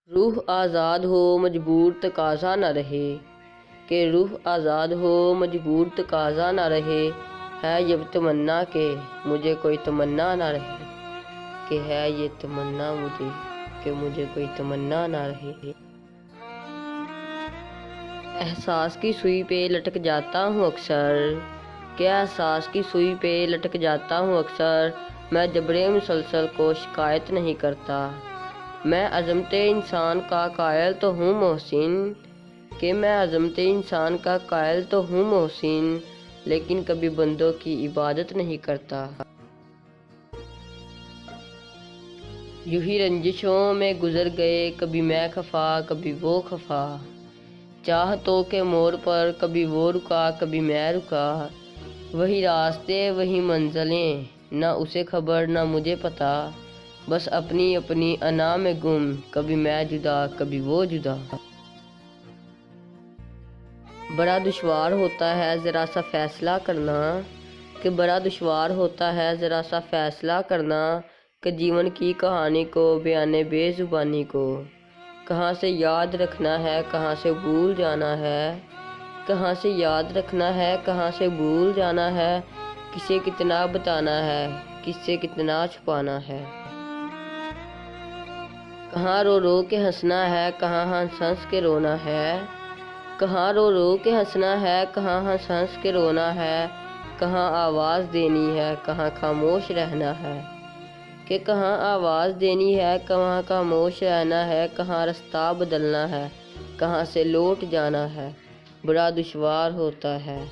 روح آزاد ہو مجبور تقاضا نہ رہے، کہ روح آزاد ہو مجبور تقاضا نہ رہے، ہے یہ تمنا کہ مجھے کوئی تمنا نہ رہے، کہ ہے یہ تمنا مجھے کہ مجھے کوئی تمنا نہ رہے۔ احساس کی سوئی پہ لٹک جاتا ہوں اکثر، کہ احساس کی سوئی پہ لٹک جاتا ہوں اکثر، میں جبر مسلسل کو شکایت نہیں کرتا۔ میں عظمت انسان کا قائل تو ہوں محسن، کہ میں عظمت انسان کا قائل تو ہوں محسن، لیکن کبھی بندوں کی عبادت نہیں کرتا۔ یوں ہی رنجشوں میں گزر گئے، کبھی میں خفا کبھی وہ خفا، چاہتوں کے موڑ پر کبھی وہ رکا کبھی میں رکا، وہی راستے وہی منزلیں، نہ اسے خبر نہ مجھے پتہ، بس اپنی اپنی انا میں گم، کبھی میں جدا کبھی وہ جدا۔ بڑا دشوار ہوتا ہے ذرا سا فیصلہ کرنا، کہ بڑا دشوار ہوتا ہے ذرا سا فیصلہ کرنا، کہ جیون کی کہانی کو بیانے بے زبانی کو، کہاں سے یاد رکھنا ہے کہاں سے بھول جانا ہے، کہاں سے یاد رکھنا ہے کہاں سے بھول جانا ہے، کسے کتنا بتانا ہے کس سے کتنا چھپانا ہے۔ کہاں رو رو کے ہنسنا ہے کہاں ہنس ہنس کے رونا ہے، کہاں رو رو کے ہنسنا ہے کہاں ہنس ہنس کے رونا ہے، کہاں آواز دینی ہے کہاں خاموش رہنا ہے، کہ کہاں آواز دینی ہے کہاں خاموش رہنا ہے، کہاں رستہ بدلنا ہے کہاں سے لوٹ جانا ہے، بڑا دشوار ہوتا ہے۔